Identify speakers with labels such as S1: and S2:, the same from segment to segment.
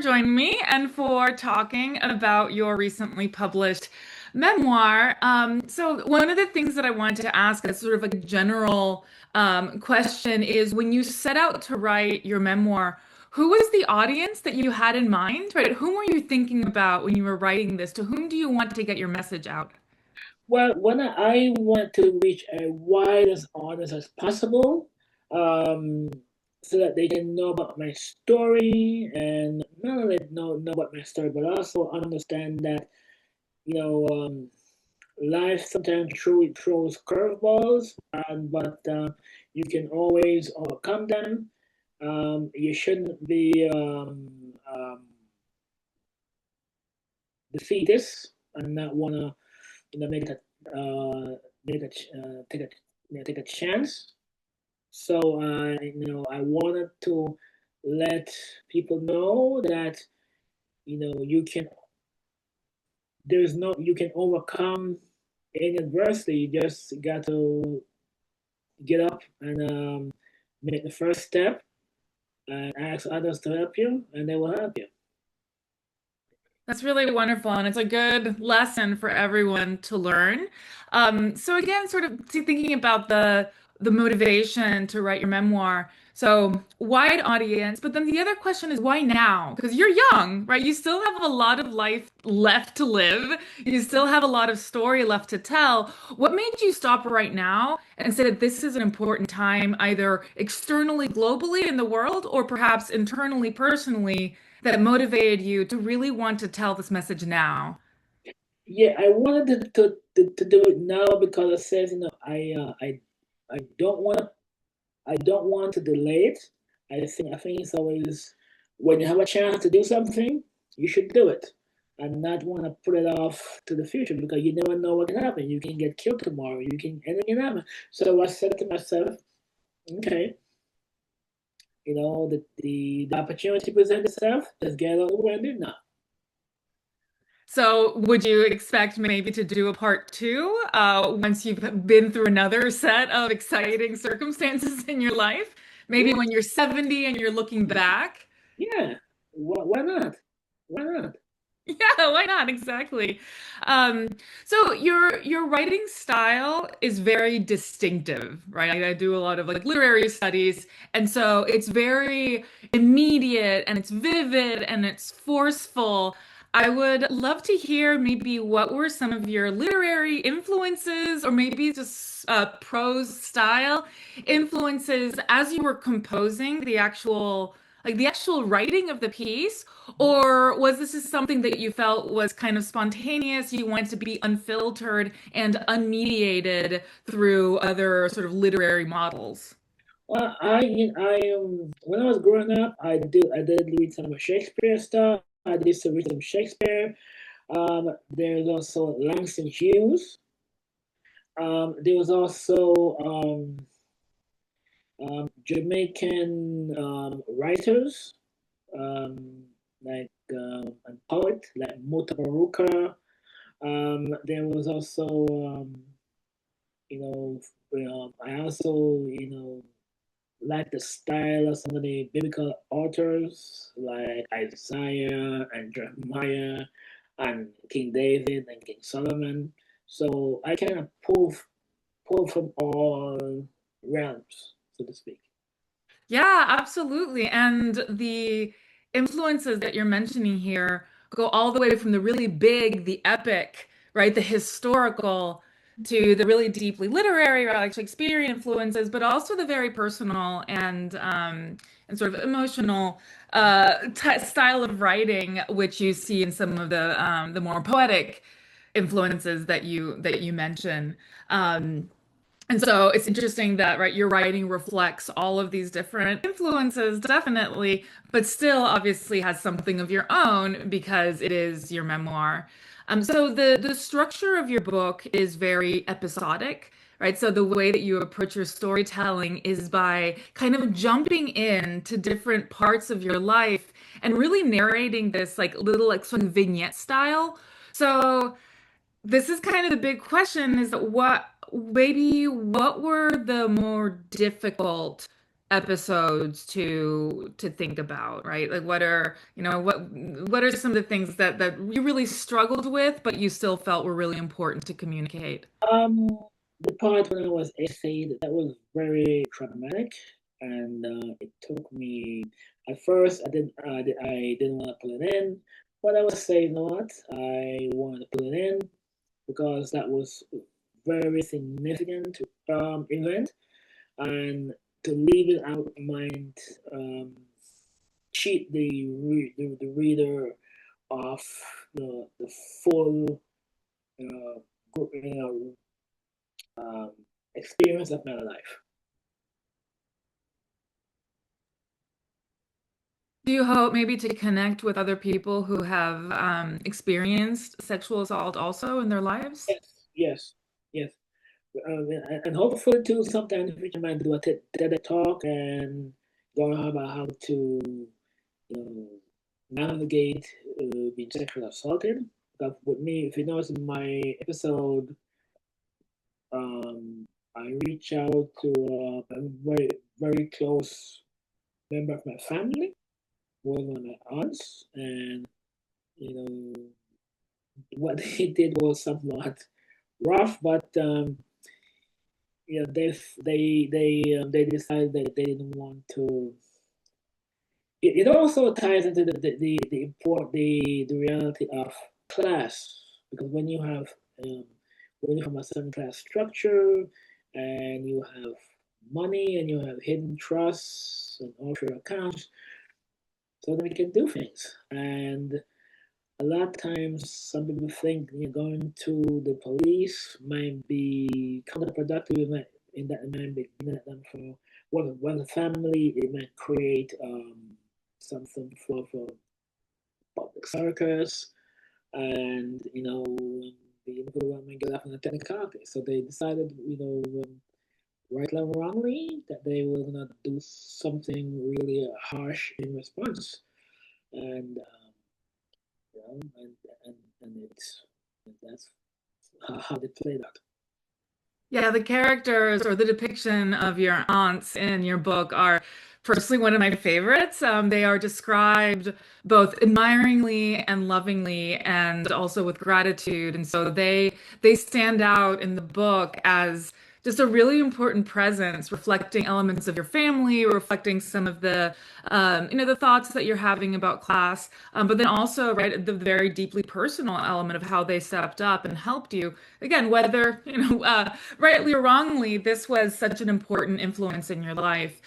S1: joining me and for talking about your recently published memoir. So, one of the things that I wanted to ask as sort of a general question is when you set out to write your memoir, who was the audience that you had in mind, right? Whom were you thinking about when you were writing this? To whom do you want to get your message out?
S2: Well, when I want to reach a widest audience as possible, um, so that they can know about my story and not only know about my story, but also understand that, you know, um, life sometimes truly throws curveballs, but you can always overcome them. You shouldn't be defeatist and not wanna, make a make a take a chance. So I wanted to let people know that you can there's no you can overcome any adversity. You just got to get up and make the first step and ask others to help you, and they will help you.
S1: That's really wonderful, and it's a good lesson for everyone to learn. So again, sort of thinking about the motivation to write your memoir. So wide audience, but then the other question is why now? Because you're young, right? You still have a lot of life left to live. You still have a lot of story left to tell. What made you stop right now and say that this is an important time, either externally, globally in the world, or perhaps internally, personally? That motivated you to really want to tell this message now?
S2: Yeah, I wanted to do it now because it says, I don't want to delay it. I think it's always when you have a chance to do something, you should do it and not want to put it off to the future because you never know what can happen. You can get killed tomorrow. Anything can happen. So I said to myself, okay, the opportunity presents itself. Let's get it over and do it now.
S1: So, would you expect maybe to do a part two once you've been through another set of exciting circumstances in your life? Maybe
S2: Yeah,
S1: when you're 70 and you're looking back?
S2: yeah. Why not? Why not?
S1: Yeah, why not? Exactly. Um, so your writing style is very distinctive, right? I do a lot of like literary studies, and so it's very immediate and it's vivid and it's forceful. I would love to hear maybe what were some of your literary influences, or maybe just prose style influences as you were composing the actual writing of the piece, or was this just something that you felt was kind of spontaneous? You wanted to be unfiltered and unmediated through other sort of literary models?
S2: Well, when I was growing up, I did read some of Shakespeare stuff. I did some read some Shakespeare. There's also Langston Hughes. There was also Jamaican writers um, like and poet like Mota Baruka. There was also you know I also like the style of some of the biblical authors like Isaiah and Jeremiah and King David and King Solomon. So I kind of pull from all realms, so to speak.
S1: Yeah, absolutely. And the influences that you're mentioning here go all the way from the really big, the epic, right, the historical, to the really deeply literary, or like Shakespearean influences, but also the very personal and sort of emotional t style of writing, which you see in some of the more poetic influences that you mention. And so it's interesting that, right, your writing reflects all of these different influences, definitely, but still obviously has something of your own because it is your memoir. So the structure of your book is very episodic, right? So the way that you approach your storytelling is by kind of jumping in to different parts of your life and really narrating this like little like sort of vignette style. So this is kind of the big question is that what maybe what were the more difficult episodes to think about, right? Like what are, what are some of the things that you really struggled with, but you still felt were really important to communicate?
S2: Um, the part when I was essayed, that was very traumatic, and it took me. At first, I didn't want to put it in, but I was saying, you know what, I wanted to put it in because that was very significant event, and to leave it out might um, cheat the reader of the full uh, you know, um, experience of my life.
S1: Do you hope maybe to connect with other people who have experienced sexual assault also in their lives?
S2: Yes, yes, yes. And hopefully too, sometime in the future, I might do a TED talk and go on about how to navigate being sexually assaulted. But with me, if you notice in my episode, I reach out to a very, very close member of my family, one of my aunts, and you know what they did was somewhat rough, but they decided that they didn't want to. It also ties into the reality of class, because um, when you have a certain class structure and you have money and you have hidden trusts and offshore accounts, so that we can do things. And a lot of times, some people think going to the police might be counterproductive. In that it might be giving them for one family. It might create something for public circus, and the individual might get off on a technicality. So they decided, rightly or wrongly, that they were gonna do something really harsh in response, and you know, and and that's how they played out.
S1: Yeah, the characters or the depiction of your aunts in your book are personally one of my favorites. They are described both admiringly and lovingly, and also with gratitude. And so they stand out in the book as just a really important presence, reflecting elements of your family, reflecting some of the thoughts that you're having about class, but then also, right, the very deeply personal element of how they stepped up and helped you. Again, whether, rightly or wrongly, this was such an important influence in your life.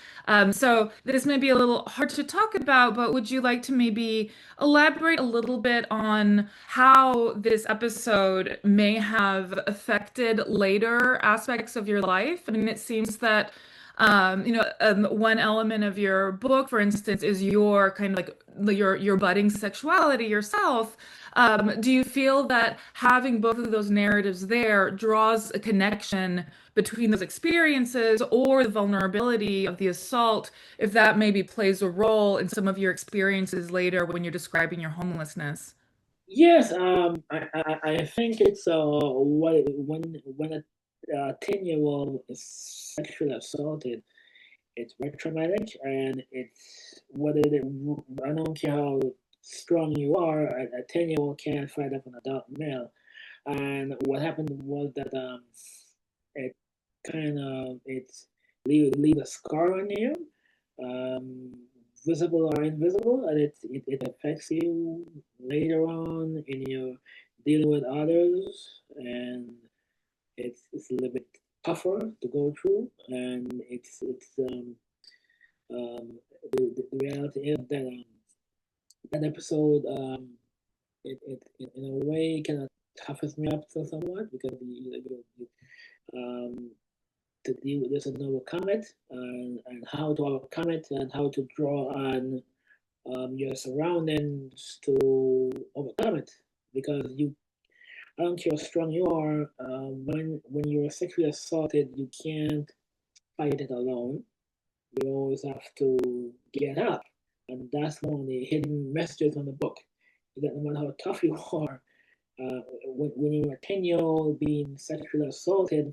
S1: So this may be a little hard to talk about, but would you like to maybe elaborate a little bit on how this episode may have affected later aspects of your life? I mean, it seems that one element of your book, for instance, is your kind of like your budding sexuality yourself. Do you feel that having both of those narratives there draws a connection between those experiences or the vulnerability of the assault, if that maybe plays a role in some of your experiences later when you're describing your homelessness?
S2: Yes, I think it's when a 10-year old is sexually assaulted, it's very traumatic, and it's I don't care how strong you are, a 10-year-old can't fight up an adult male. And what happened was that it kind of it's leave a scar on you, um, visible or invisible, and it affects you later on in your dealing with others, and it's a little bit tougher to go through, and it's um, the reality is that that episode it in a way kind of toughens me up so somewhat because um, to deal with this and overcome it, and how to overcome it, and how to draw on your surroundings to overcome it. Because I don't care how strong you are, when you're sexually assaulted, you can't fight it alone. You always have to get up, and that's one of the hidden messages on the book. Is that no matter how tough you are, when you're a 10-year-old being sexually assaulted,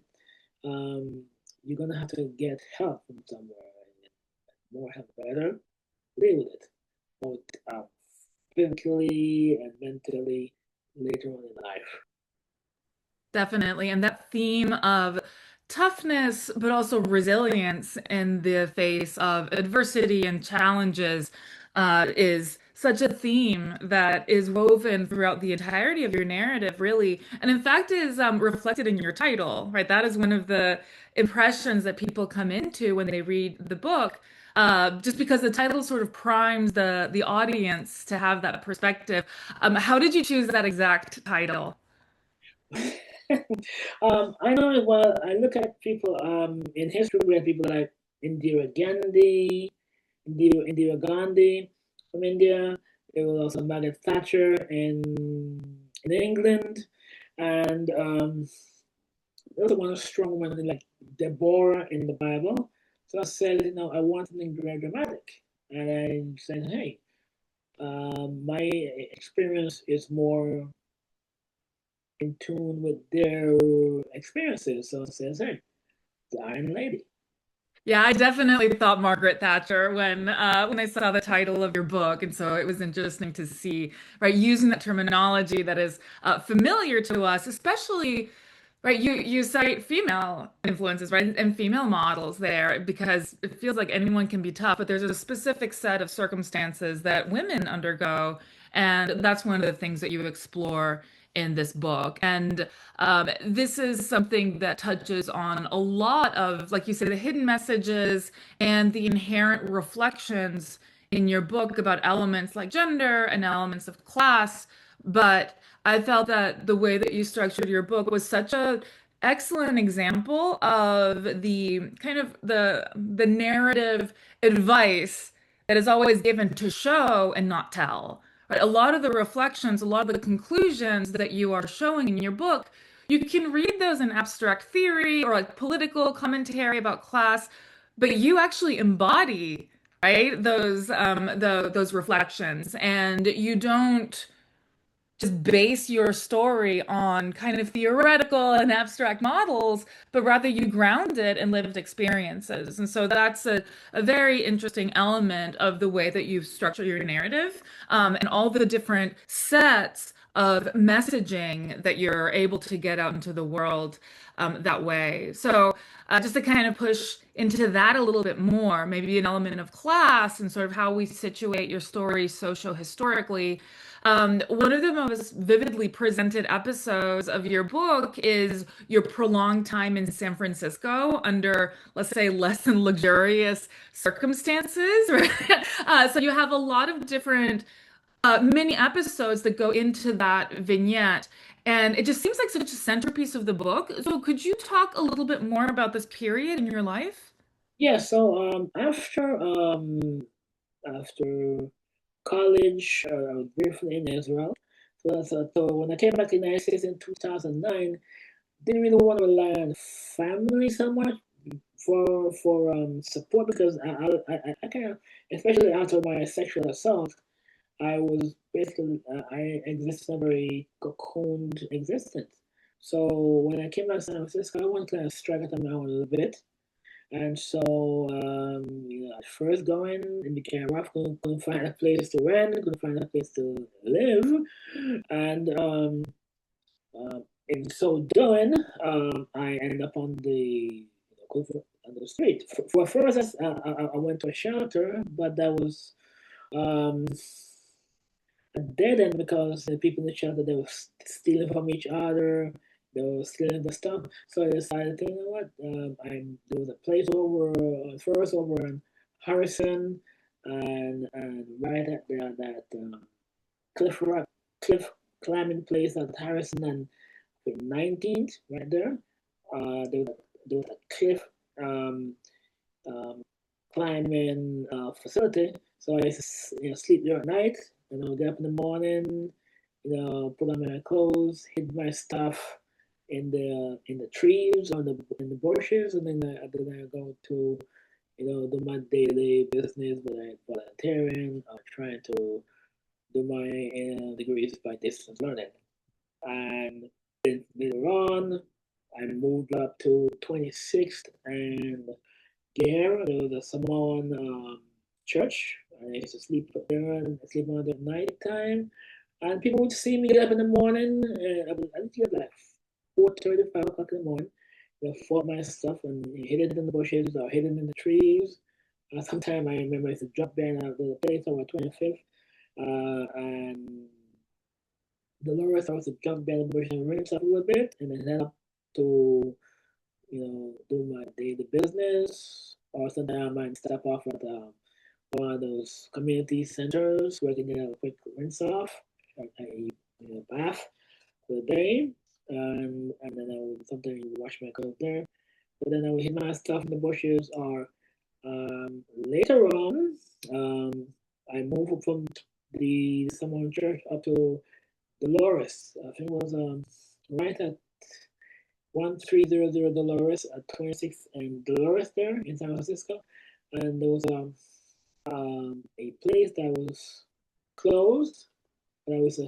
S2: um, you're gonna have to get help from somewhere. more help better live with it, both physically and mentally later on in life.
S1: Definitely. And that theme of toughness, but also resilience in the face of adversity and challenges is such a theme that is woven throughout the entirety of your narrative, really. And in fact, is reflected in your title, right? That is one of the impressions that people come into when they read the book. Just because the title sort of primes the audience to have that perspective. How did you choose that exact title?
S2: I know. Well, I look at people in history. We have people like Indira Gandhi from India. There was also Margaret Thatcher in England, and there was one strong woman like Deborah in the Bible. So I said, I want something very dramatic, and I said, hey, my experience is more in tune with their experiences. So it says, hey, the Iron Lady.
S1: Yeah, I definitely thought Margaret Thatcher when I saw the title of your book, and so it was interesting to see, right, using that terminology that is familiar to us, especially, right, you cite female influences, right, and female models there because it feels like anyone can be tough, but there's a specific set of circumstances that women undergo, and that's one of the things that you explore in this book. And this is something that touches on a lot of, like you say, the hidden messages and the inherent reflections in your book about elements like gender and elements of class. But I felt that the way that you structured your book was such a excellent example of the kind of the narrative advice that is always given to show and not tell. Right? A lot of the reflections, a lot of the conclusions that you are showing in your book, you can read those in abstract theory or like political commentary about class, but you actually embody, right, those reflections, and you don't just base your story on kind of theoretical and abstract models, but rather you ground it in lived experiences. And so that's a very interesting element of the way that you structure your narrative, and all the different sets of messaging that you're able to get out into the world that way. So, just to kind of push into that a little bit more, maybe an element of class and sort of how we situate your story socio-historically. One of the most vividly presented episodes of your book is your prolonged time in San Francisco under, let's say, less than luxurious circumstances, right? So you have a lot of different mini episodes that go into that vignette. And it just seems like such a centerpiece of the book. So could you talk a little bit more about this period in your life?
S2: Yeah, so after college, I was briefly in Israel. So when I came back to the United States in 2009, didn't really want to rely on family so much for support because I kind of, especially after my sexual assault, I was basically I existed a very cocooned existence. So when I came back to San Francisco, I wanted to kind of strike out on my own a little bit. And so, at first going, it became rough. Couldn't find a place to rent, couldn't find a place to live. And in so doing, I ended up on the street. For first, I went to a shelter, but that was um, a dead end because the people in the shelter, they were stealing from each other. They were stealing the stuff. So I decided, you know what? There was a place first over in Harrison, and right at that cliff rock, cliff climbing place at Harrison and 19th, right there. There was a cliff um, um, climbing facility. So I used to, sleep there at night, get up in the morning, put on my clothes, hid my stuff in the trees or in the bushes, and then I go to, do my daily business, like volunteering, trying to do my degrees by distance learning. And then later on, I moved up to 26th and there. There was a Samoan church. And I used to sleep there and sleep on at night time. And people would see me get up in the morning. I think it was like 4:30, 5 o'clock in the morning. Fought my stuff and hid it in the bushes or hid it in the trees. Sometime I remember I used to drop down out of the place on the 25th. And Dolores also jumped down the bush and rinse up a little bit and then head up to, do my daily business. Or sometimes I might step off at one of those community centers where I can get a quick rinse off, like a bath for the day. And then I would sometimes wash my clothes there. But then I would hit my stuff in the bushes or later on, I moved from the Samoan church up to Dolores. I think it was right at 1300 Dolores at 26th and Dolores there in San Francisco. And there was a place that was closed. But I was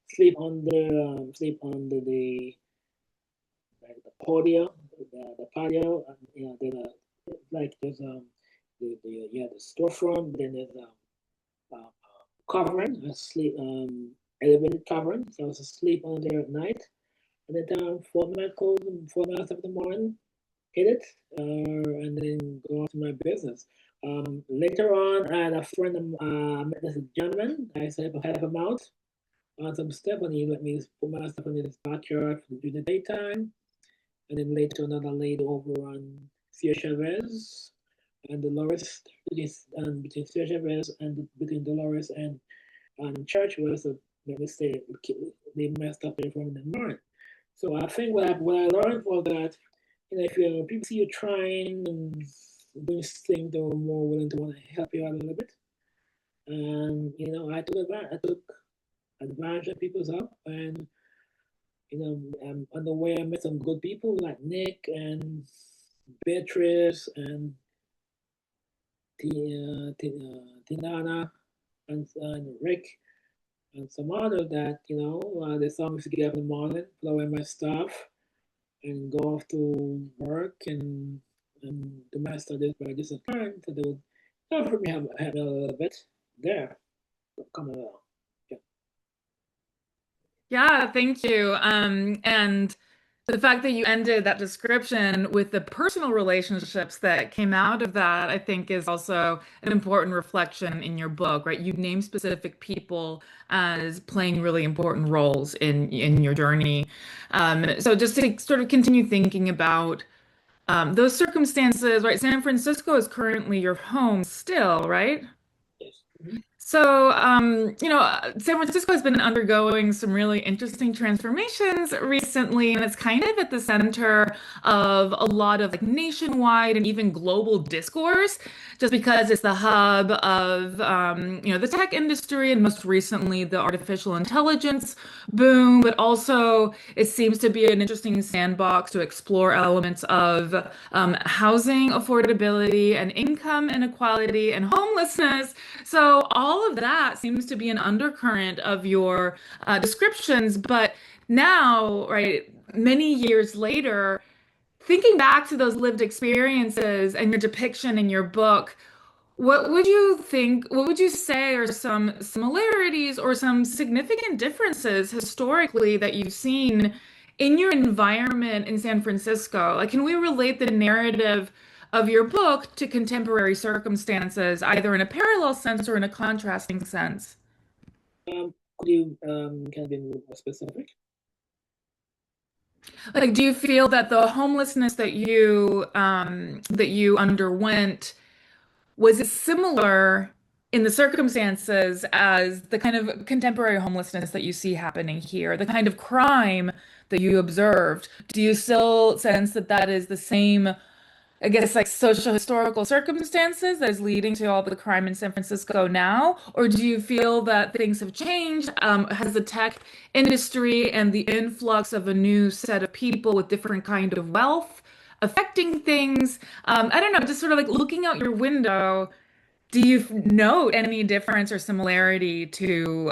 S2: sleep under the like the patio, the patio, and then like there's the storefront, then there's covering, a sleep elevated covering. So I was asleep on there at night, and then fold my clothes and 4 minutes of the morning, hit it, and then go on to my business. Later on, I had a friend met this gentleman. I said, "I help him out on some stuff, and he let me put my stuff in his backyard during the daytime." And then later another lady over on Sierra Chavez and Dolores, between Sierra Chavez and between Dolores and Church was a let me say they messed up there from the morning. So I think what I learned was that if people see you trying and doing things, they're more willing to want to help you out a little bit. And I took advantage of people's help, and on the way I met some good people like Nick and Beatrice and Tinana and Rick and some others that they saw me to get up in the morning, put away my stuff, and go off to work and do my studies by this time. So they would help me have a little bit there. Come along. Yeah.
S1: Yeah, thank you. And the fact that you ended that description with the personal relationships that came out of that, I think is also an important reflection in your book, right? You name specific people as playing really important roles in your journey. So just to sort of continue thinking about those circumstances, right? San Francisco is currently your home still, right?
S2: Yes. Mhm.
S1: So, San Francisco has been undergoing some really interesting transformations recently, and it's kind of at the center of a lot of like nationwide and even global discourse, just because it's the hub of, the tech industry and most recently the artificial intelligence boom, but also it seems to be an interesting sandbox to explore elements of housing affordability and income inequality and homelessness. So all of that seems to be an undercurrent of your descriptions. But now, right, many years later, thinking back to those lived experiences and your depiction in your book, what would you think, what would you say are some similarities or some significant differences historically that you've seen in your environment in San Francisco? Like, can we relate the narrative of your book to contemporary circumstances, either in a parallel sense or in a contrasting sense?
S2: Could you kind of be more specific?
S1: Like, do you feel that the homelessness that you underwent was it similar in the circumstances as the kind of contemporary homelessness that you see happening here, the kind of crime that you observed? Do you still sense that that is the same, I guess, like social historical circumstances that is leading to all the crime in San Francisco now? Or do you feel that things have changed? Has the tech industry and the influx of a new set of people with different kind of wealth affecting things? I don't know, just sort of like looking out your window, do you note any difference or similarity to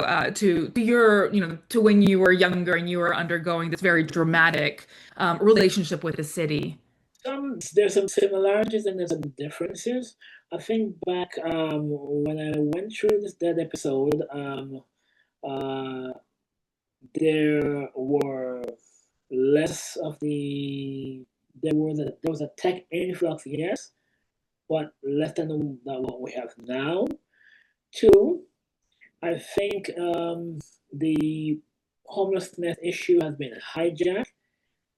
S1: your, to when you were younger and you were undergoing this very dramatic relationship with the city?
S2: There's some similarities and there's some differences. I think back when I went through that episode, uh, there were less of the there was a tech influx, yes, but less than what we have now. Two, I think the homelessness issue has been hijacked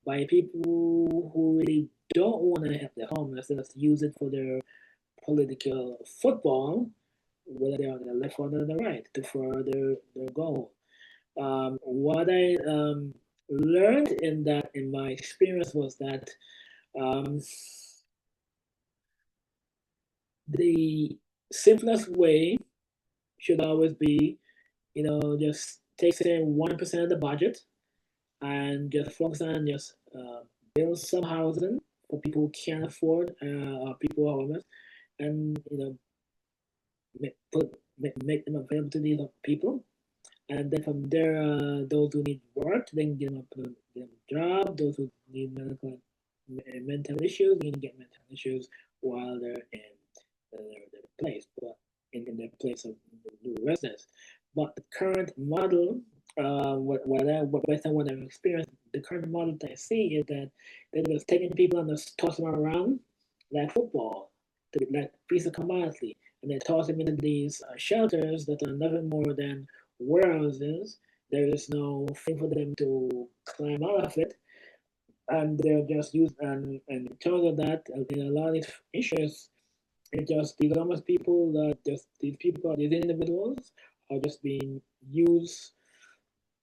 S2: by people who really don't want to help the homeless. They just use it for their political football, whether they're on the left or on the right, to further their goal. What I learned in my experience was that um, the simplest way should always be, just take say 1% of the budget and just focus on just build some housing for people who can't afford or people who are homeless, and make them available to these people. And then from there, those who need work, then give them a job. Those who need mental issues, need to get mental issues while they're in their place, but in their place of new residence. But the current model, based on what I've experienced, the current model that I see is that they're just taking people and just tossing them around like football, like a piece of commodity, and they toss them into these shelters that are nothing more than warehouses. There is no thing for them to climb out of it, and they're just used. And in terms of that, in a lot of these issues, it just these homeless people that just these individuals are just being used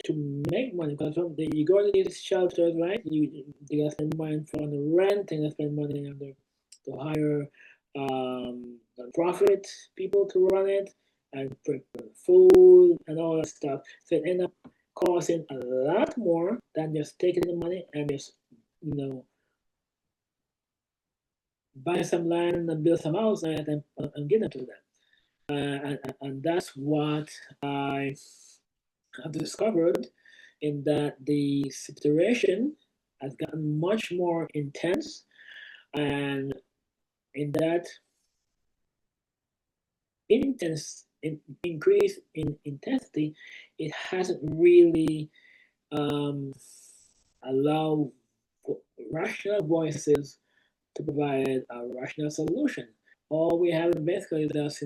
S2: to make money, because you go to these shelters, right? You gotta spend money for the rent, and you spend money on the to hire profit people to run it and prepare food and all that stuff. So it end up costing a lot more than just taking the money and just buy some land and build some house and give them to them. And that's what I have discovered, in that the situation has gotten much more intense, and in that increase in intensity, it hasn't really um, allowed rational voices to provide a rational solution. All we have basically is just,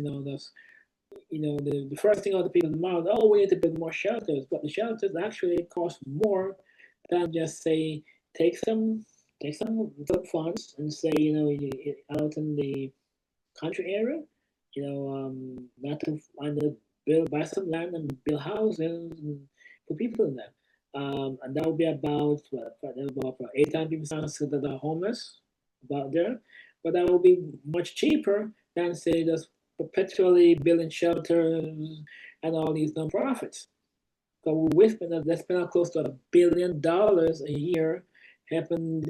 S2: the first thing out of people's mouth, oh, we need to build more shelters, but the shelters actually cost more than just say take some take some funds and say, out in the country area, not to find a buy some land and build houses and put people in them. And that would be about about 8 times people that are homeless about there. But that will be much cheaper than say just perpetually building shelters and all these nonprofits. So they spend close to $1 billion a year helping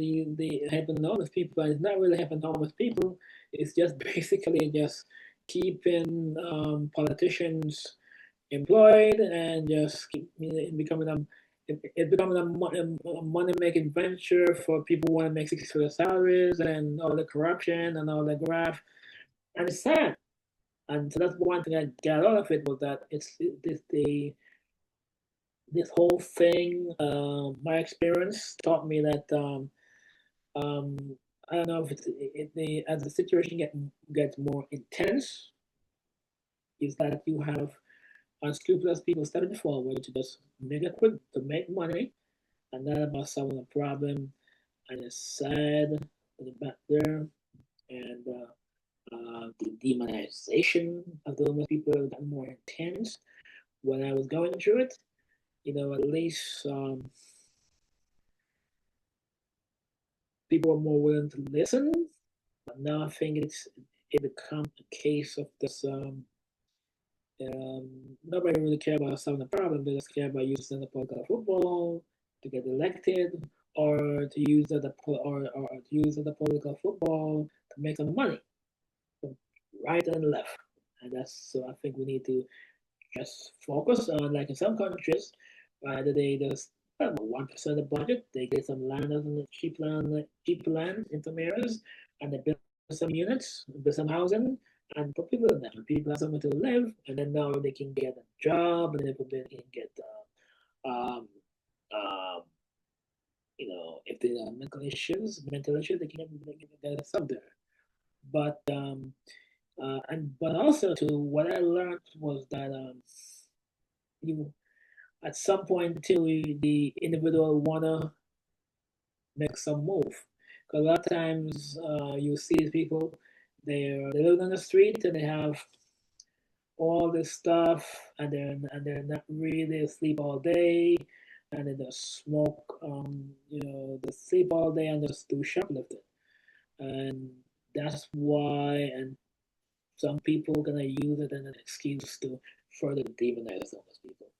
S2: helping homeless people, and it's not really helping homeless people. It's just basically just keeping politicians employed and just becoming it becoming a money making venture for people who want to make 6 figure salaries, and all the corruption and all the graft, and it's sad. And so that's one thing I got out of it, was that this whole thing. My experience taught me that um, I don't know if as the situation gets more intense, is that you have unscrupulous people stepping forward to just make a quick to make money, and not about solving a problem. And it's sad in the back there, and the demonization of the homeless people got more intense when I was going through it. At least people are more willing to listen. But now I think it becomes a case of this. Nobody really care about solving the problem. They just care about using the political football to get elected, or to use to use the political football to make some money, from right and left. And that's so I think we need to just focus on, like in some countries, right? They just about 1% of the budget. They get some land on cheap land in some areas, and they build some units, build some housing, and put people in them. People have somewhere to live, and then now they can get a job, and then they can get um, um, if they have mental issues, they can get some there. But but also too, what I learned was that you at some point too, the individual wanna make some move. Because a lot of times you see people, they live on the street and they have all this stuff, and they're not really they sleep all day, and they just smoke, they sleep all day and just do shoplifting, and that's why, and some people gonna use it as an excuse to further demonize those people.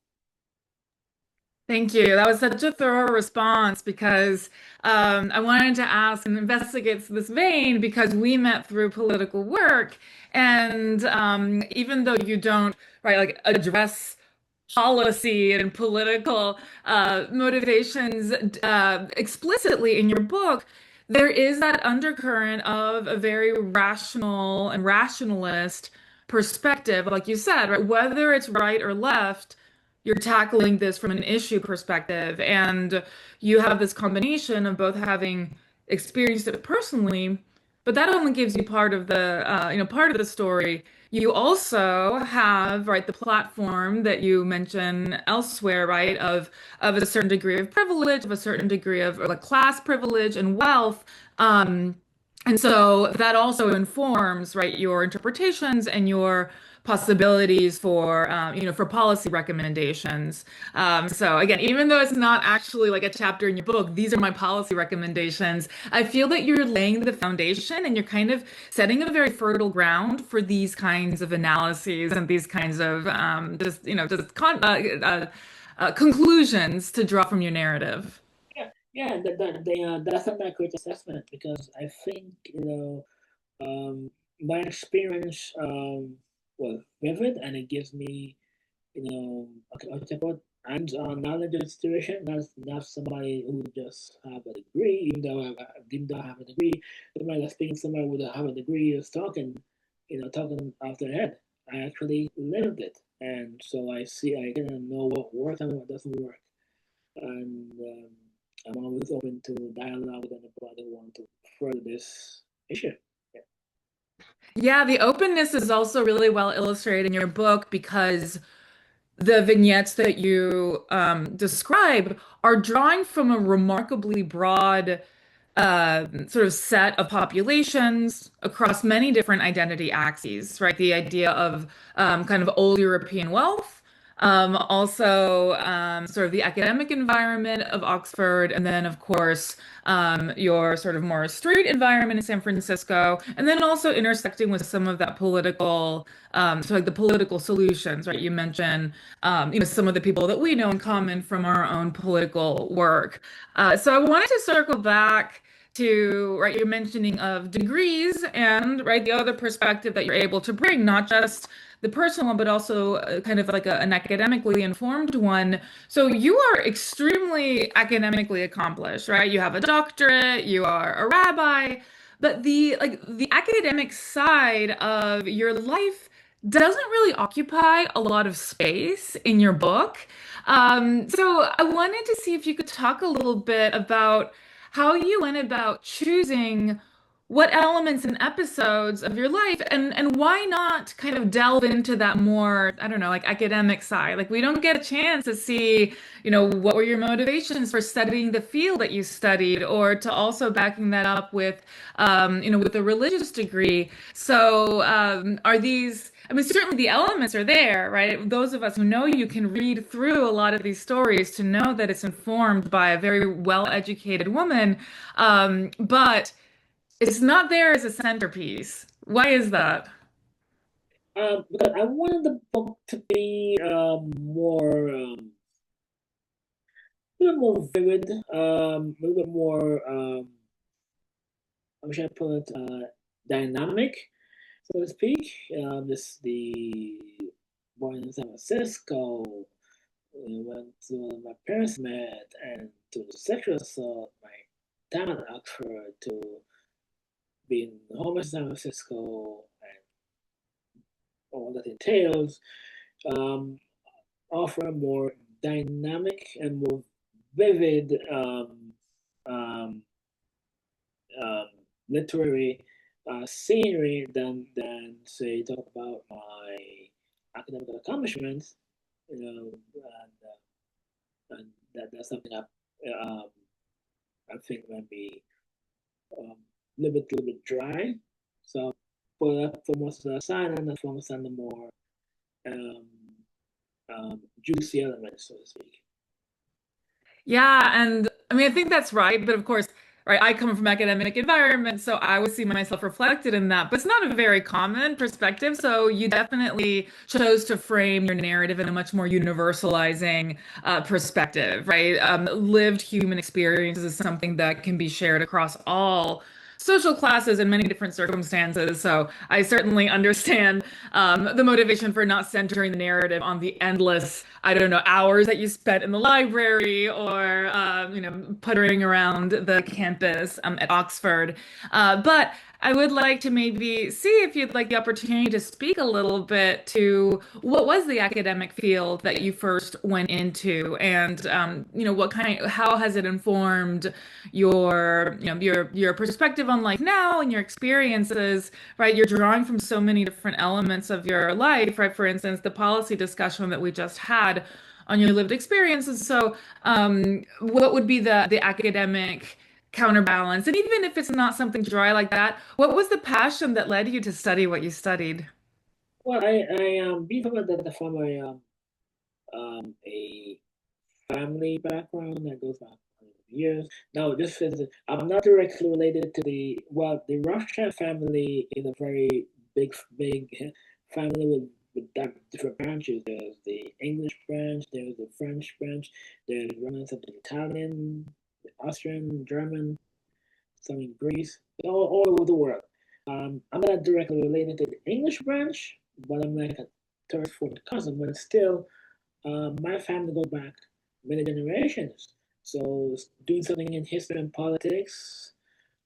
S1: Thank you. That was such a thorough response because I wanted to ask and investigate this vein because we met through political work. And even though you don't, right, like address policy and political motivations explicitly in your book, there is that undercurrent of a very rational and rationalist perspective, like you said, right? Whether it's right or left, you're tackling this from an issue perspective, and you have this combination of both having experienced it personally, but that only gives you part of the part of the story. You also have, right, the platform that you mention elsewhere, right, of a certain degree of privilege, of a certain degree of like class privilege and wealth. Um, and so that also informs, right, your interpretations and your possibilities for, for policy recommendations. So again, even though it's not actually like a chapter in your book, these are my policy recommendations. I feel that you're laying the foundation and you're kind of setting a very fertile ground for these kinds of analyses and these kinds of conclusions to draw from your narrative.
S2: Yeah, that's not a great assessment because I think my experience was vivid and it gives me okay, I'll talk about hands-on knowledge of the situation. Not somebody who just have a degree, even though I have a degree. Somebody that's speaking, somebody who have a degree is talking, talking off their head. I actually lived it, and so I kind of know what works and what doesn't work, and I'm always open to dialogue with anybody who want to further this issue. Yeah.
S1: Yeah, the openness is also really well illustrated in your book because the vignettes that you describe are drawing from a remarkably broad sort of set of populations across many different identity axes, right? The idea of kind of old European wealth, also sort of the academic environment of Oxford, and then, of course, your sort of more street environment in San Francisco, and then also intersecting with some of that political, so like the political solutions, right? You mentioned, some of the people that we know in common from our own political work. So I wanted to circle back to, right, your mentioning of degrees and, right, the other perspective that you're able to bring, not just the personal one, but also kind of like an academically informed one. So you are extremely academically accomplished, right? You have a doctorate, you are a rabbi, but the academic side of your life doesn't really occupy a lot of space in your book. So I wanted to see if you could talk a little bit about how you went about choosing what elements and episodes of your life and why not kind of delve into that more, I don't know, like academic side. Like we don't get a chance to see, what were your motivations for studying the field that you studied or to also backing that up with with a religious degree. So are these I mean, certainly the elements are there, right? Those of us who know you can read through a lot of these stories to know that it's informed by a very well-educated woman. But it's not there as a centerpiece. Why is that?
S2: Because I wanted the book to be a little more vivid, a little bit more, how should I put it, dynamic, so to speak. This the born in San Francisco, when my parents met and to the sexual assault, my time at Oxford to being home in San Francisco and all that entails, um, offer a more dynamic and more vivid um, um, literary scenery than say talk about my academic accomplishments, and that's something I think might be little bit dry. So put that for most of the side and focus on the more um, juicy elements, so to speak.
S1: Yeah, and I mean, I think that's right. But of course, right, I come from academic environment, so I would see myself reflected in that. But it's not a very common perspective. So you definitely chose to frame your narrative in a much more universalizing perspective, right? Lived human experiences is something that can be shared across all social classes in many different circumstances. So I certainly understand the motivation for not centering the narrative on the endless, I don't know, hours that you spent in the library or, puttering around the campus at Oxford. But I would like to maybe see if you'd like the opportunity to speak a little bit to what was the academic field that you first went into, and how has it informed your perspective on life now and your experiences, right? You're drawing from so many different elements of your life, right? For instance, the policy discussion that we just had on your lived experiences. So, what would be the academic counterbalance? And even if it's not something dry like that, what was the passion that led you to study what you studied?
S2: Well, being from a family background that goes back years. No, this is I'm not directly related to the Rothschild family is a very big family with different branches. There's the English branch, there's the French branch, there's remnants of the Italian, the Austrian, German, some in Greece, all over the world. I'm not directly related to the English branch, but I'm like a third, fourth cousin. But still, my family goes back many generations. So doing something in history and politics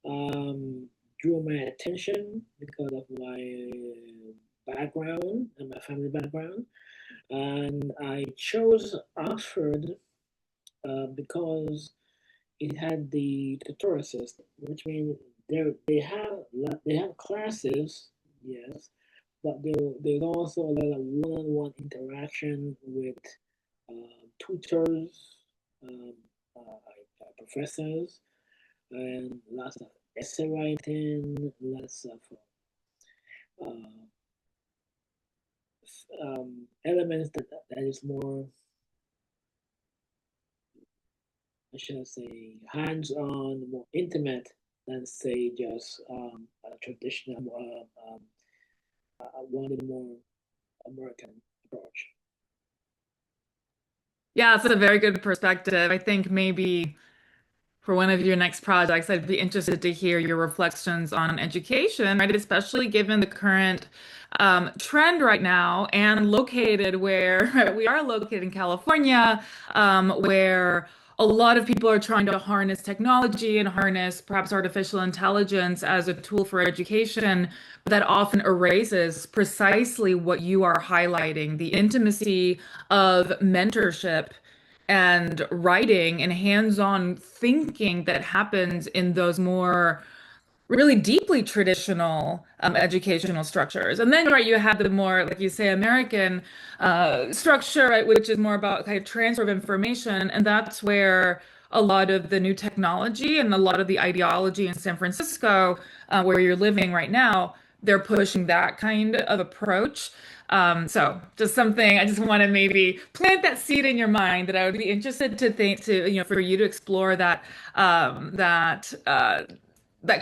S2: um, drew my attention because of my background and my family background. And I chose Oxford because it had the tutorial system, which means they have classes, yes, but there's also a lot of one-on-one interaction with tutors, um, professors, and lots of essay writing, lots of uh, elements that is more, I should say, hands-on, more intimate than say just a traditional, one of the more American approach.
S1: Yeah, it's a very good perspective. I think maybe for one of your next projects, I'd be interested to hear your reflections on education, right? Especially given the current trend right now and located where right, we are located in California, where a lot of people are trying to harness technology and harness perhaps artificial intelligence as a tool for education, but that often erases precisely what you are highlighting, the intimacy of mentorship and writing and hands-on thinking that happens in those more really deeply traditional educational structures. And then, right, you have the more, like you say, American structure, right, which is more about kind of transfer of information. And that's where a lot of the new technology and a lot of the ideology in San Francisco, where you're living right now, they're pushing that kind of approach. So just something I just want to maybe plant that seed in your mind that I would be interested to think to, for you to explore that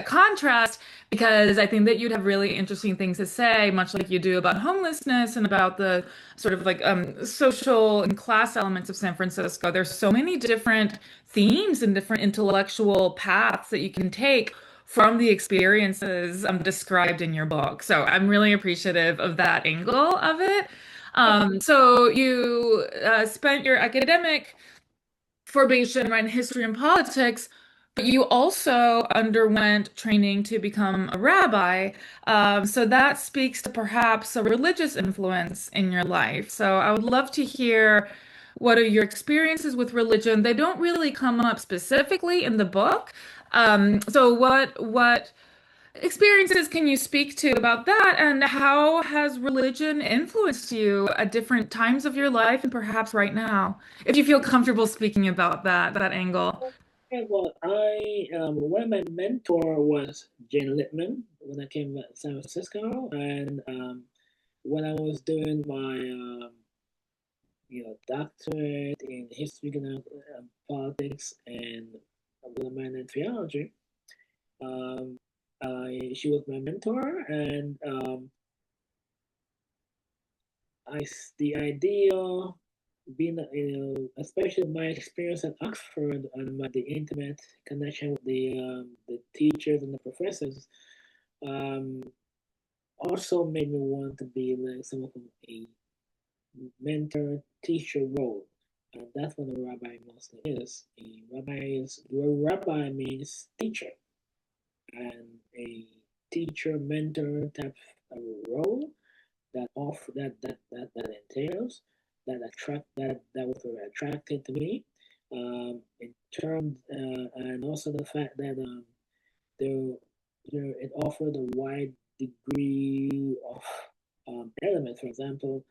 S1: contrast because I think that you'd have really interesting things to say, much like you do about homelessness and about the sort of like social and class elements of San Francisco. There's so many different themes and different intellectual paths that you can take from the experiences described in your book. So I'm really appreciative of that angle of it. So you spent your academic formation right, in history and politics, but you also underwent training to become a rabbi. So that speaks to perhaps a religious influence in your life. So I would love to hear what are your experiences with religion. They don't really come up specifically in the book. So what experiences can you speak to about that, and how has religion influenced you at different times of your life and perhaps right now, if you feel comfortable speaking about that angle?
S2: Okay, well, one of my mentor was Jane Littman when I came to San Francisco, and when I was doing my doctorate in history and politics and with a minor in theology. Um, she was my mentor, and the idea being, especially my experience at Oxford and the intimate connection with the teachers and the professors, um, also made me want to be like some of a mentor teacher role. And that's what a rabbi mostly is. A rabbi means teacher, and a teacher mentor type of role that entails that was very attractive to me. In terms and also the fact that there, it offered a wide degree of elements. For example,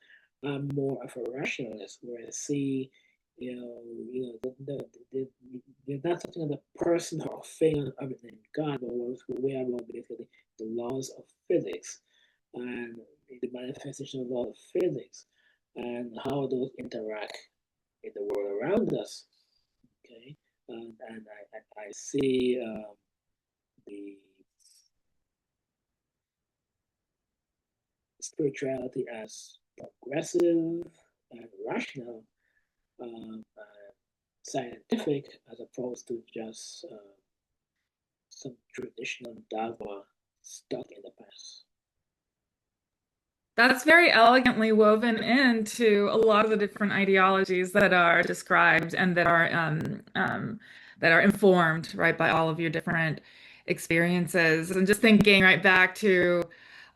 S2: I'm more of a rationalist, where I see, there's not something of the person or thing other than God, but we are about basically the laws of physics and the manifestation of laws of physics and how those interact in the world around us. Okay, and I see the spirituality as progressive and rational, scientific, as opposed to just some traditional dogma stuck in the past.
S1: That's very elegantly woven into a lot of the different ideologies that are described and that are informed, right, by all of your different experiences. And just thinking right back to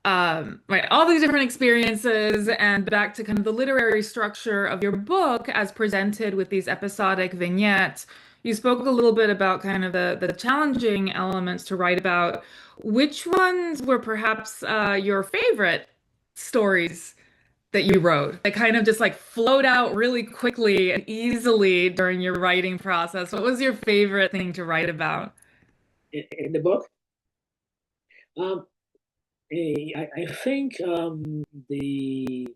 S1: right, all these different experiences and back to kind of the literary structure of your book as presented with these episodic vignettes. You spoke a little bit about kind of the challenging elements to write about. Which ones were perhaps your favorite stories that you wrote that kind of just like flowed out really quickly and easily during your writing process? What was your favorite thing to write about?
S2: In the book, um, I think the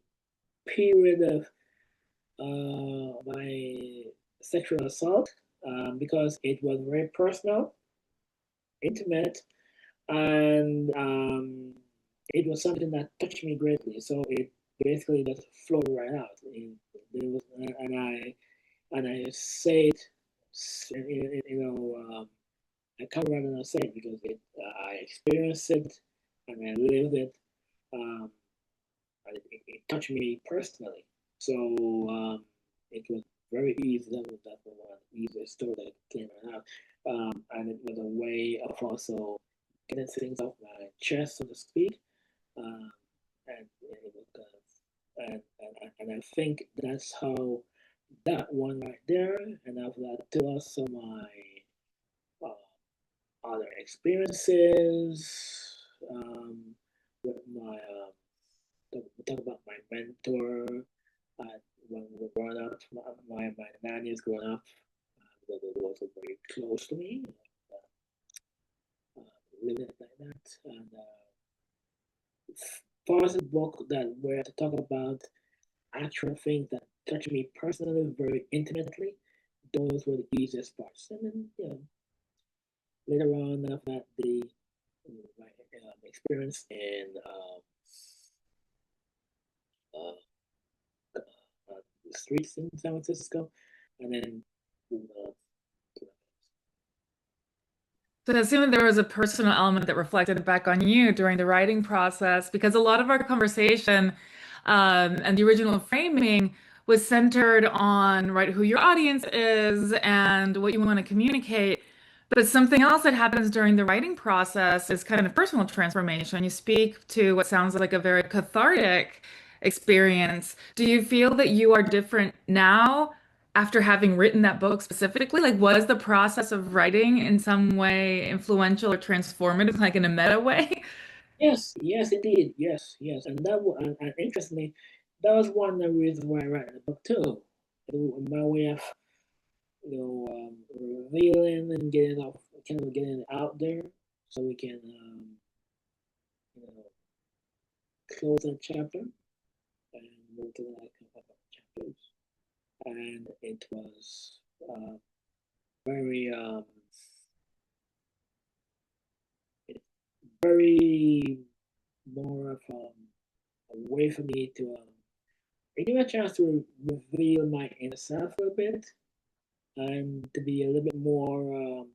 S2: period of my sexual assault, because it was very personal, intimate, and it was something that touched me greatly. So it basically just flowed right out. And I say it, I can't rather not say it because I experienced it and I lived it. Um, and it touched me personally. So it was very easy. That was one easy story that came out. And it was a way of also getting things off my chest, so to speak. Um, and it was and I think that's how that one right there, and after that, to also my other experiences with my we talk about my mentor when we were growing up, my nannies growing up, they were also very close to me, living it like that. And far as a book that where to talk about actual things that touch me personally, very intimately, those were the easiest parts. And then, later on, after that, my experience in uh, the streets in San Francisco, and then uh,
S1: So I assume there was a personal element that reflected back on you during the writing process, because a lot of our conversation and the original framing was centered on, right, who your audience is and what you want to communicate. But something else that happens during the writing process is kind of personal transformation. You speak to what sounds like a very cathartic experience. Do you feel that you are different now after having written that book specifically? Like, was the process of writing in some way influential or transformative, like in a meta way?
S2: Yes, yes, indeed. Yes, yes. And interestingly, that was one of the reasons why I wrote the book too. My way of, revealing and getting it out there, so we can, you know, close that chapter and move to the next couple of chapters. And it was very, it, very more of a way for me to, it gave me a chance to reveal my inner self a bit and to be a little bit more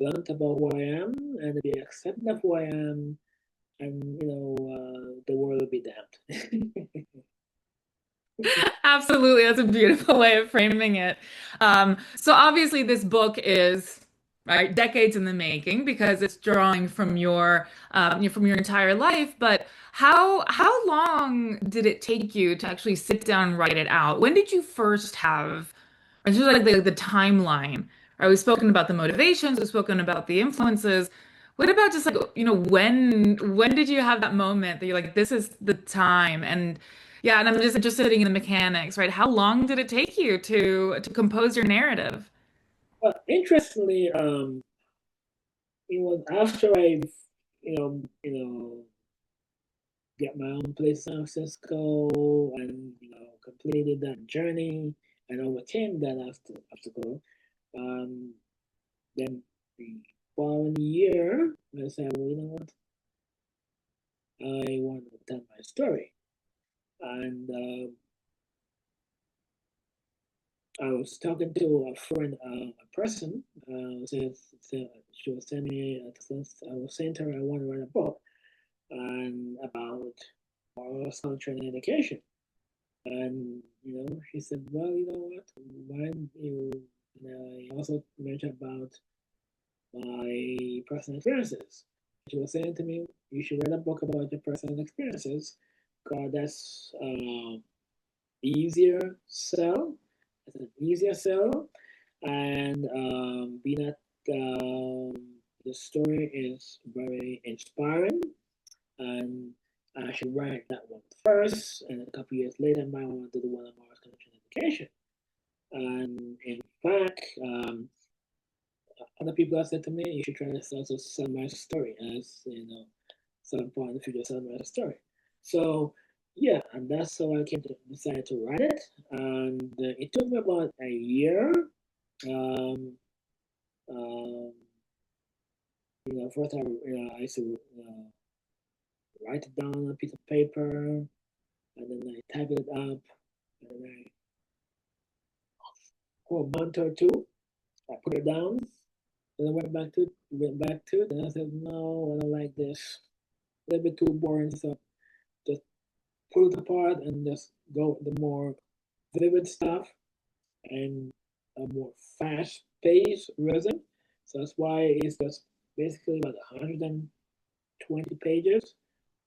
S2: blunt about who I am and to be accepting of who I am, and the world will be damned.
S1: Absolutely. That's a beautiful way of framing it. So obviously this book is right decades in the making because it's drawing from your entire life. But how long did it take you to actually sit down and write it out? When did you first have, or just like the timeline? Right, we've spoken about the motivations, we've spoken about the influences. What about just like, when did you have that moment that you're like, this is the time? And yeah, and I'm just interested in the mechanics, right? How long did it take you to compose your narrative?
S2: But interestingly, it was after I, get my own place in San Francisco and completed that journey and overcame that obstacle. Um, then the following year, I said, well, you know what? I want to tell my story. And I was talking to a friend, a person, she was telling me, I was saying to her, I want to write a book and about moral culture and education. And, she said, well, you know what, why don't you, and I also mentioned about my personal experiences. She was saying to me, you should write a book about your personal experiences because that's easier sell. It's an easier sell, and being that the story is very inspiring, and I should write that one first, and a couple years later, I might want to do one on Mars connection education. And in fact, other people have said to me, you should try to also sell my story as some point in the future, sell my story. So yeah, and that's how I came to decide to write it. And it took me about a year. Um, um, first I used to write it down on a piece of paper, and then I type it up, and I for a month or two, I put it down. Then I went back to it, and I said, no, I don't like this. A little bit too boring, so just pull it apart and just go with the more vivid stuff and a more fast-paced rhythm. So that's why it's just basically about 120 pages,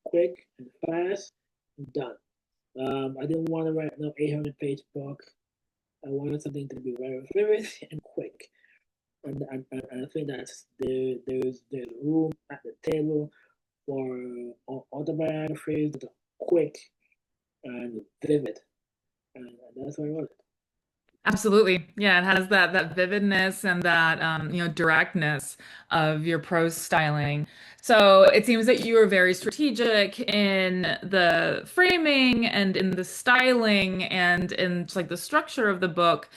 S2: quick and fast, and done. I didn't want to write no 800-page book. I wanted something to be very vivid and quick. And I think there's room at the table for autobiographies that are quick and vivid, and that's what I wanted.
S1: Absolutely. Yeah, it has that vividness and that directness of your prose styling. So it seems that you were very strategic in the framing and in the styling and in just like the structure of the book.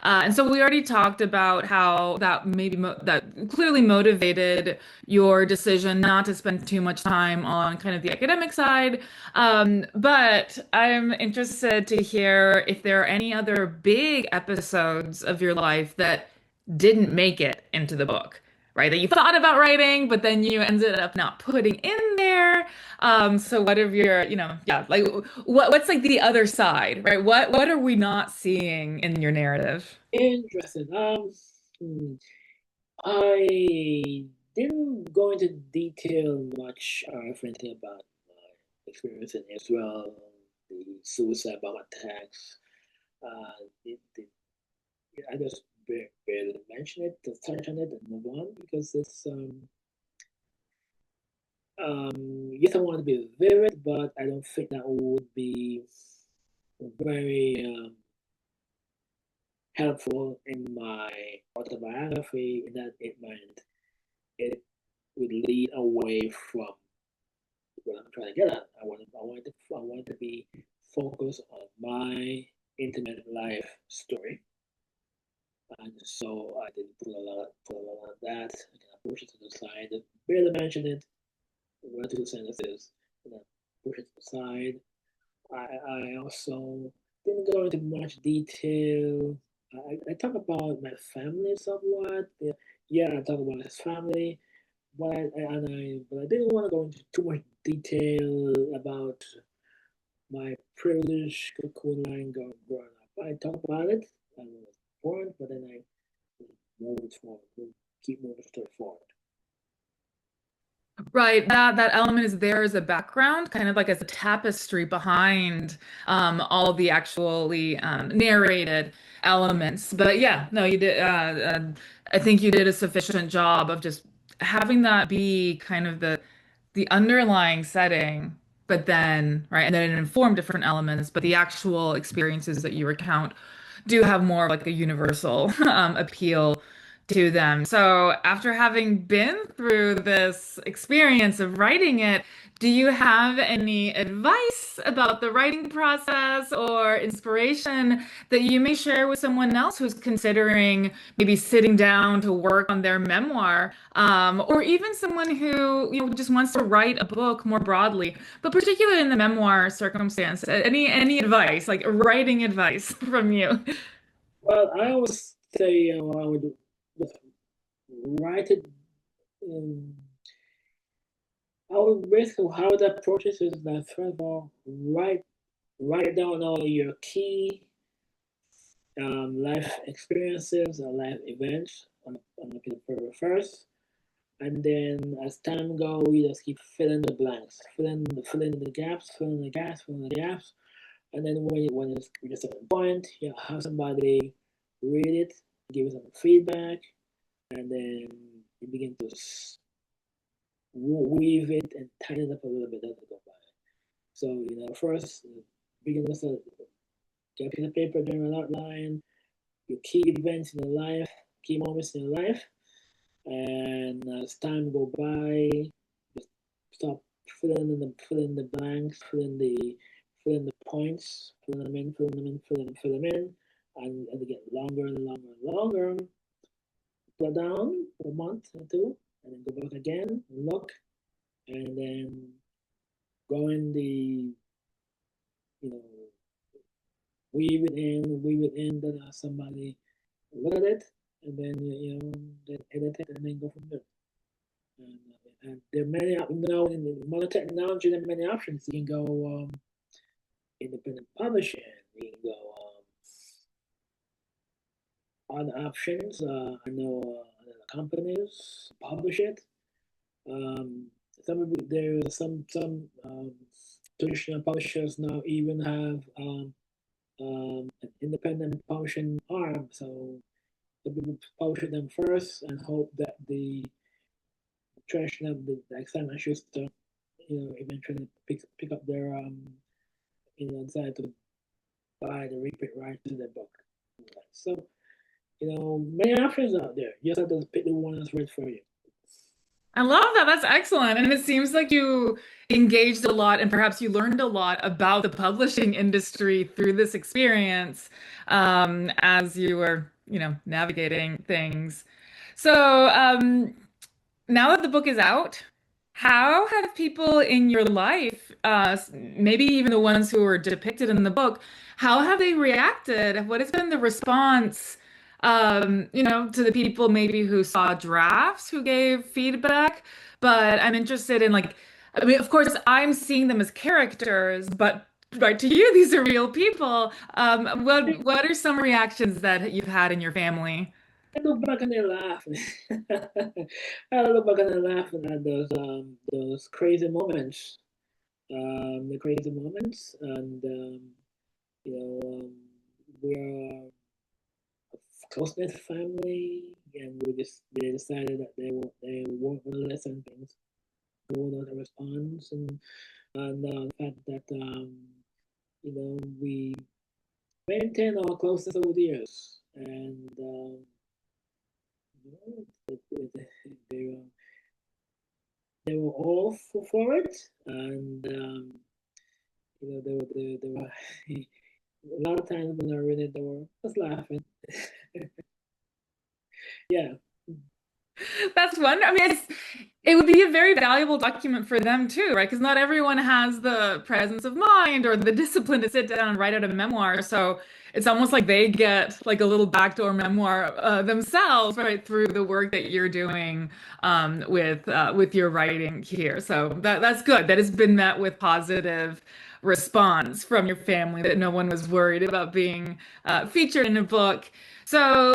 S1: And so we already talked about how that maybe that clearly motivated your decision not to spend too much time on kind of the academic side. But I'm interested to hear if there are any other big episodes of your life that didn't make it into the book, right, that you thought about writing, but then you ended up not putting in there. So what are your, yeah, like what's like the other side, right? What are we not seeing in your narrative?
S2: Interesting. Hmm, I didn't go into detail much or anything about my experience in Israel, the suicide bomb attacks. The I just barely mention it, just touch on it and move on because it's yes, I want to be vivid, but I don't think that would be very helpful in my autobiography. In that it would lead away from what I'm trying to get at. I want to be focused on my intimate life story, and so I didn't put a lot on that. I kind of push it to the side. I barely mentioned it. One or two sentences, and then push it to the side. I also didn't go into much detail. I talk about my family somewhat. Yeah, yeah, I talk about his family, but I didn't want to go into too much detail about my privilege cocoon line growing up. I talk about it. I was born, but then I move it forward. Keep moving the story forward.
S1: Right, that element is there as a background, kind of like as a tapestry behind all the actually narrated elements. But yeah, no, you did. I think you did a sufficient job of just having that be kind of the underlying setting, but then right, and then it informed different elements. But the actual experiences that you recount do have more of like a universal appeal to them. So, after having been through this experience of writing it, do you have any advice about the writing process or inspiration that you may share with someone else who's considering maybe sitting down to work on their memoir, or even someone who, just wants to write a book more broadly, but particularly in the memoir circumstance? Any advice, like writing advice from you?
S2: Well, I always say I would write it. Um, I would basically how to approach this is that first of all, write down all your key life experiences or life events on a piece of paper first, and then as time goes, you just keep filling the blanks, filling in the gaps, filling the gaps, filling the gaps, and then when it's reach a certain point, you have somebody read it, give you some feedback, and then you begin to weave it and tighten it up a little bit as you go by. So, first, begin with get a piece of paper, general outline, your key events in your life, key moments in your life, and as time go by, just stop filling the blanks, filling the points, filling them in, filling them in, fill them in, and as they get longer and longer and longer, put down for a month or two, and then go back again, look, and then go in the you know weave it in that somebody look at it, and then then edit it, and then go from there. And there are many now in the modern technology. There are many options. You can go independent publishing. You can go other options. I know other companies publish it. Um, some traditional publishers now even have an independent publishing arm. So the people publish them first and hope that the traditional the exam issues to eventually pick up their decide to buy the reprint rights to their book. So many options out there. You just have to pick the one that's right for you.
S1: I love that. That's excellent. And it seems like you engaged a lot and perhaps you learned a lot about the publishing industry through this experience as you were, navigating things. So, now that the book is out, how have people in your life, maybe even the ones who were depicted in the book, how have they reacted? What has been the response, to the people maybe who saw drafts who gave feedback. But I'm interested in like, I mean, of course, I'm seeing them as characters, but right to you, these are real people. What are some reactions that you've had in your family?
S2: I look back and I laugh. I look back and I laugh at those crazy moments, the crazy moments, and you know, we're a close-knit family, and they decided that they weren't going to let certain things go without a response, and the fact that we maintain our closeness over the years, and they they were all for it, and they were a lot of times when I read it, they were just laughing. Yeah,
S1: That's one. I mean, it would be a very valuable document for them too, right? Because not everyone has the presence of mind or the discipline to sit down and write out a memoir. So it's almost like they get like a little backdoor memoir themselves, right, through the work that you're doing with your writing here. So that's good. That has been met with positive response from your family, that no one was worried about being featured in a book. So,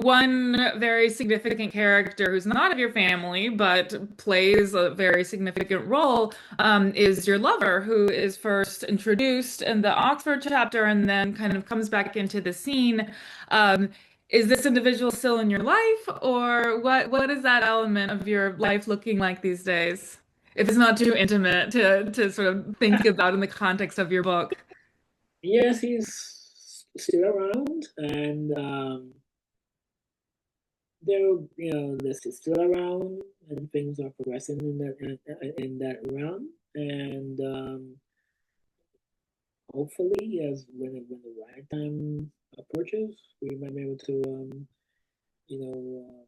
S1: one very significant character who's not of your family, but plays a very significant role, is your lover, who is first introduced in the Oxford chapter and then kind of comes back into the scene. Um, is this individual still in your life, or what is that element of your life looking like these days? If it's not too intimate to sort of think about in the context of your book.
S2: yes, he's still around, and this is still around, and things are progressing in that realm, and hopefully, as when the right time approaches, we might be able to you know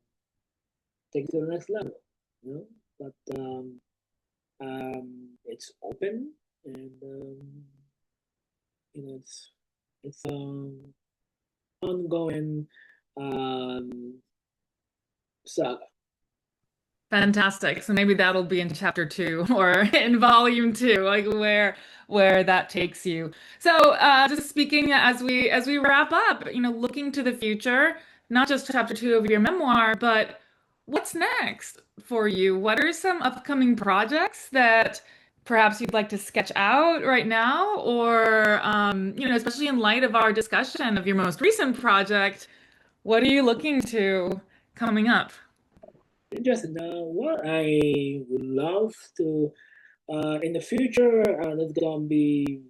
S2: take it to the next level. You know, but it's open, and it's ongoing um, saga.
S1: Fantastic. So maybe that'll be in chapter two or in volume two, like where that takes you. So just speaking as we wrap up, looking to the future, not just chapter two of your memoir, but what's next for you? What are some upcoming projects that perhaps you'd like to sketch out right now? Or especially in light of our discussion of your most recent project, what are you looking to coming up?
S2: Interesting. What I would love to in the future, there's gonna be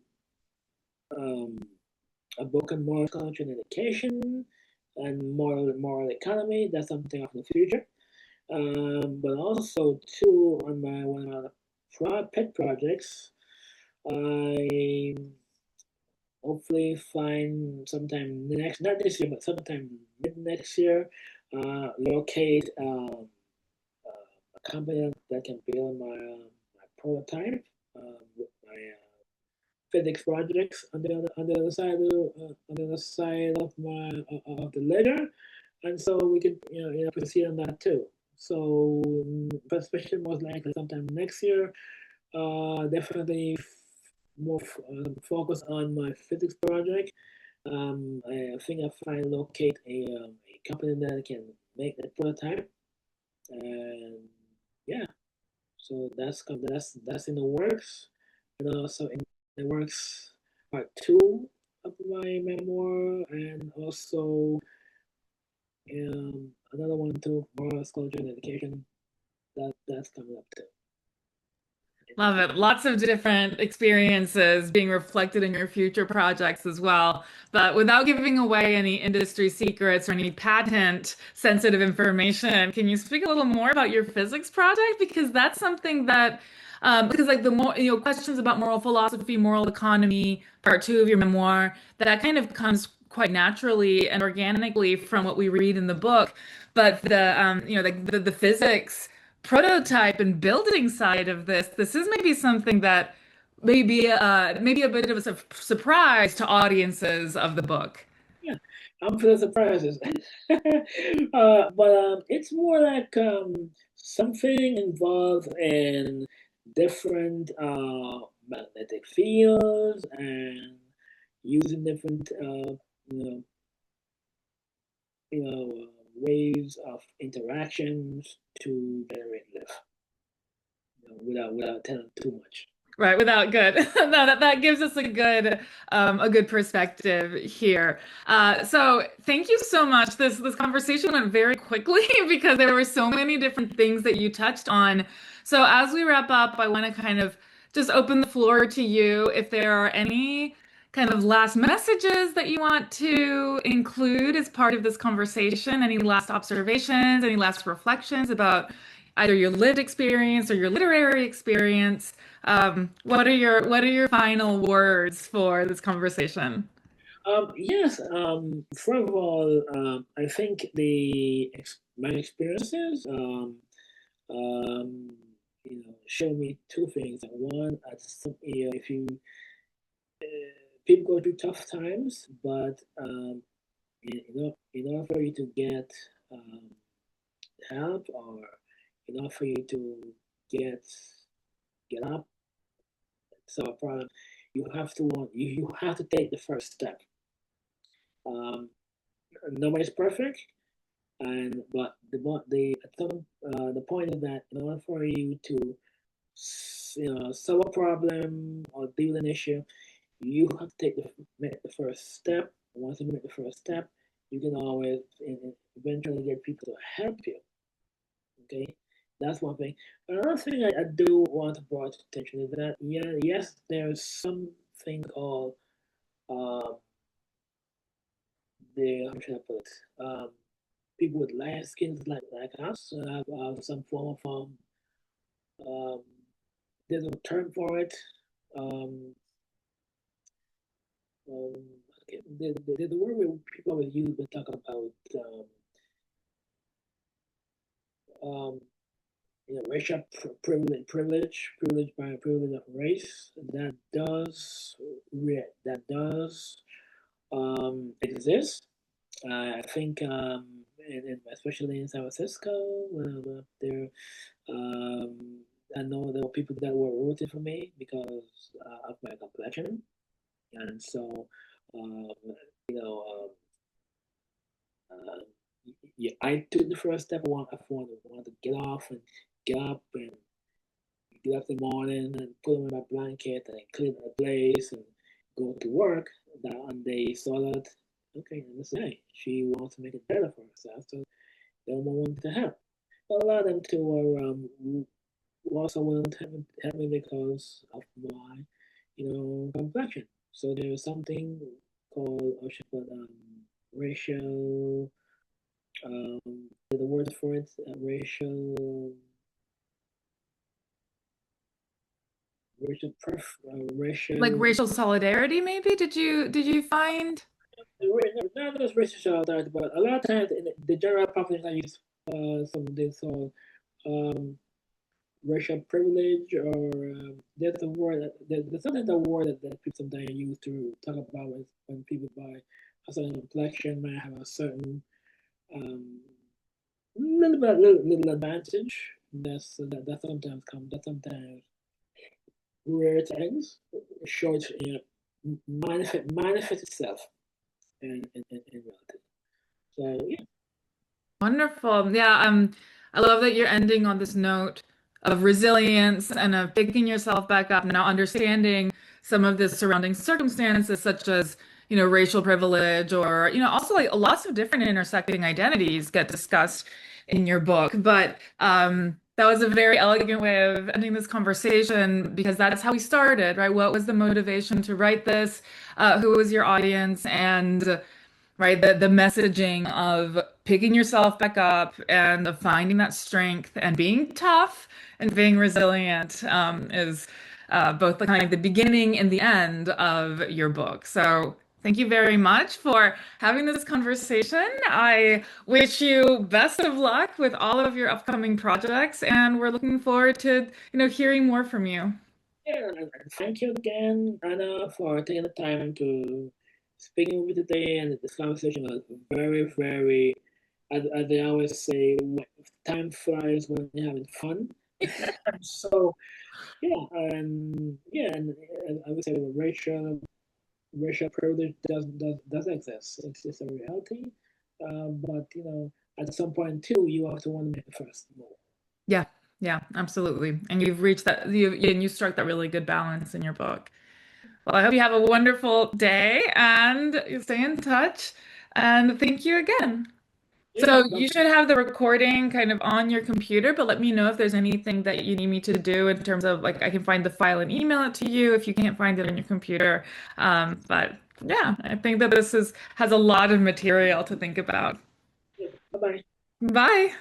S2: um, a book on moral culture and education and moral economy. That's something of the future. But also too on my one of my pet projects, I hopefully find sometime next, not this year, but sometime mid next year, locate a company that can build my prototype with my physics projects on the other side on the other side of my of the ledger, and so we can proceed on that too. So, but especially most likely sometime next year, definitely more focus on my physics project. I think I finally locate a company that can make the prototype, and yeah, so that's in the works, and also in the works part two of my memoir, and also another one too, moral culture and education. That's coming up too.
S1: Love it. Lots of different experiences being reflected in your future projects as well. But without giving away any industry secrets or any patent sensitive information, can you speak a little more about your physics project? Because that's something that, because like the more, questions about moral philosophy, moral economy, part two of your memoir, that kind of comes quite naturally and organically from what we read in the book. But the physics prototype and building side of this is maybe something that maybe a bit of a surprise to audiences of the book.
S2: Yeah, I'm for the surprises. But it's more like something involved in different magnetic fields and using different know, ways of interactions to generate lift, without telling too much.
S1: Right, without good. No, that gives us a good perspective here. So thank you so much. This conversation went very quickly because there were so many different things that you touched on. So as we wrap up, I want to kind of just open the floor to you if there are any kind of last messages that you want to include as part of this conversation, any last observations, any last reflections about either your lived experience or your literary experience. What are your final words for this conversation?
S2: Yes. First of all, I think my experiences show me two things. One, if you people go through tough times, but in order for you to get um, help, or in order for you to get get up, solve a problem, you have to take the first step. Um, Nobody's perfect, and but the point is that in order for you to solve a problem or deal with an issue, you have to make the first step. Once you make the first step, you can always eventually get people to help you. Okay, that's one thing. Another thing I do want to bring to attention is that, yeah, yes, there's something called um, the how should I put it? People with light skins like us have some form of um, there's a term for it. Um, um, okay, the word people always use when talking about um, racial privilege by privilege of race. That does exist. I think, especially in San Francisco, there, um, I know there were people that were rooting for me because of my complexion, and so um, you know, uh, yeah, I took the first step. I wanted to get off and get up and get up in the morning and put on my blanket and clean my place and go to work. And they saw that, okay, this is, hey, she wants to make it better for herself, so they wanted to help. But a lot of them too were also willing to help me because of my, complexion. So there's something called, racial, the word for it,
S1: Like
S2: racial.
S1: racial solidarity, maybe? Did you find?
S2: Not just racial solidarity, but a lot of times in the general population, I use some of this racial privilege, or there's a word there's something the word that people sometimes use to talk about when people by a certain complexion might have a certain um, little advantage. That sometimes comes. That sometimes rare things short, manifest itself in reality. So yeah.
S1: Wonderful. Yeah, I love that you're ending on this note of resilience and of picking yourself back up, now understanding some of the surrounding circumstances, such as, racial privilege, or, also like lots of different intersecting identities get discussed in your book. But that was a very elegant way of ending this conversation because that's how we started, right? What was the motivation to write this? Who was your audience? And right? The messaging of picking yourself back up and of finding that strength and being tough and being resilient is both the kind of the beginning and the end of your book. So thank you very much for having this conversation. I wish you best of luck with all of your upcoming projects, and we're looking forward to, hearing more from you.
S2: Yeah, and thank you again, Anna, for taking the time to speaking with you today, and this conversation was very, very, as they always say, time flies when you're having fun. So and I would say racial privilege does exist. It's a reality, but at some point too, you also want to make the first move.
S1: Yeah, yeah, absolutely. And you've reached that you struck that really good balance in your book. Well, I hope you have a wonderful day and you stay in touch. And thank you again.
S2: Yeah,
S1: So you should have the recording kind of on your computer, but let me know if there's anything that you need me to do in terms of like I can find the file and email it to you if you can't find it on your computer. But yeah, I think that this has a lot of material to think about.
S2: yeah. Bye bye.
S1: Bye.